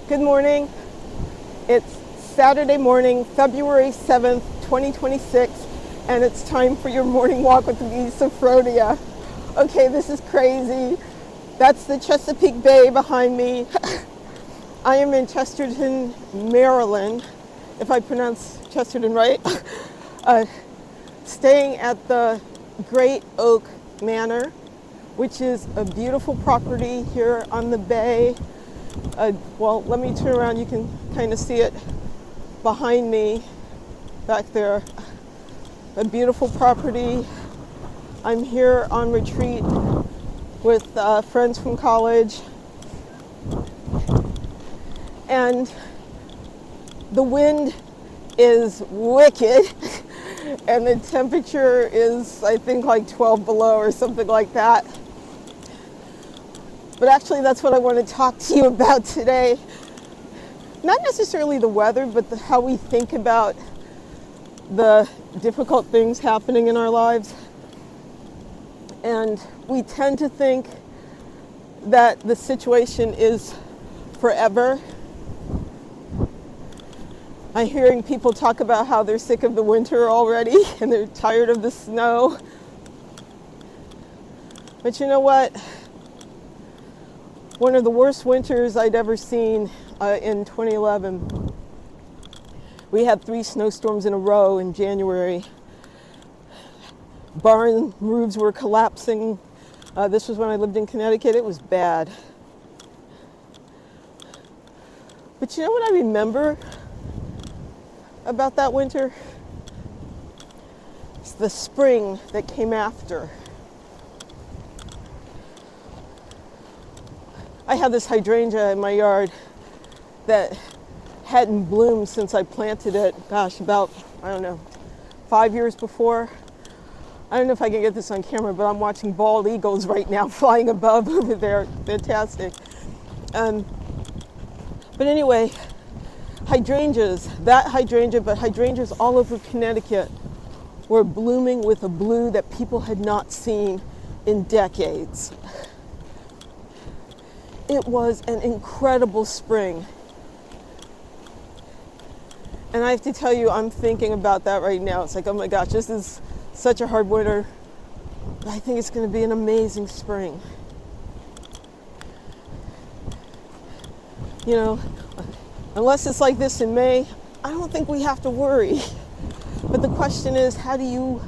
Good morning. It's Saturday morning, February 7th, 2026, and it's time for your morning walk with me, Sophronia. Okay, this is crazy. That's the Chesapeake Bay behind me. I am in Chesterton, Maryland, if I pronounce Chesterton right. Staying at the Great Oak Manor, which is a beautiful property here on the bay. Well, let me turn around. You can kind of see it behind me back there. A beautiful property. I'm here on retreat with friends from college. And the wind is wicked. And the temperature is, I think, like 12 below or something like that. But actually, that's what I want to talk to you about today. Not necessarily the weather, but how we think about the difficult things happening in our lives. And we tend to think that the situation is forever. I'm hearing people talk about how they're sick of the winter already and they're tired of the snow. But you know what? One of the worst winters I'd ever seen in 2011. We had 3 snowstorms in a row in January. Barn roofs were collapsing. This was when I lived in Connecticut. It was bad. But you know what I remember about that winter? It's the spring that came after. I had this hydrangea in my yard that hadn't bloomed since I planted it, about, 5 years before. I don't know if I can get this on camera, but I'm watching bald eagles right now flying above over there. Fantastic. But anyway, hydrangeas, that hydrangea, but hydrangeas all over Connecticut were blooming with a blue that people had not seen in decades. It was an incredible spring. And I have to tell you, I'm thinking about that right now. It's like, oh my gosh, this is such a hard winter. But I think it's going to be an amazing spring. You know, unless it's like this in May, I don't think we have to worry. But the question is, how do you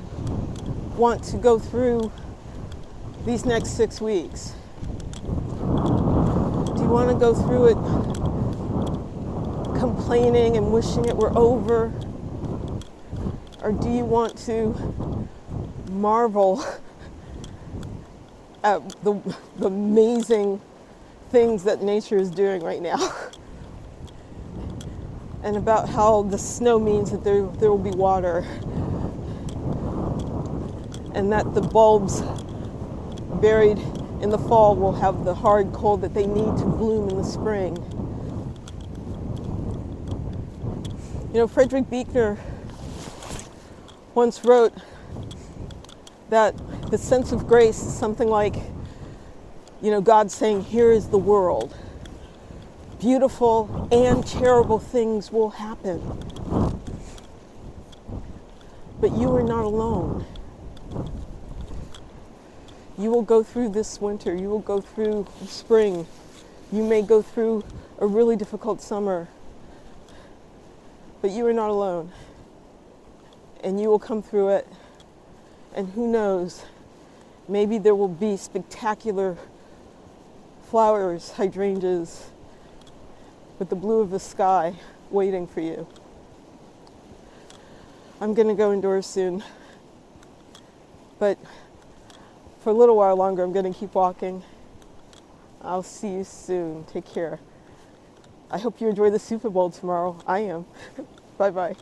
want to go through these next 6 weeks? Do you want to go through it complaining and wishing it were over? Or do you want to marvel at the amazing things that nature is doing right now? And about how the snow means that there will be water. And that the bulbs buried in the fall will have the hard cold that they need to bloom in the spring. You know, Frederick Buechner once wrote that the sense of grace is something like, God saying, here is the world. Beautiful and terrible things will happen. But you are not alone. You will go through this winter. You will go through spring. You may go through a really difficult summer. But you are not alone. And you will come through it. And who knows, maybe there will be spectacular flowers, hydrangeas, with the blue of the sky waiting for you. I'm going to go indoors soon. But for a little while longer, I'm going to keep walking. I'll see you soon. Take care. I hope you enjoy the Super Bowl tomorrow. I am. Bye-bye.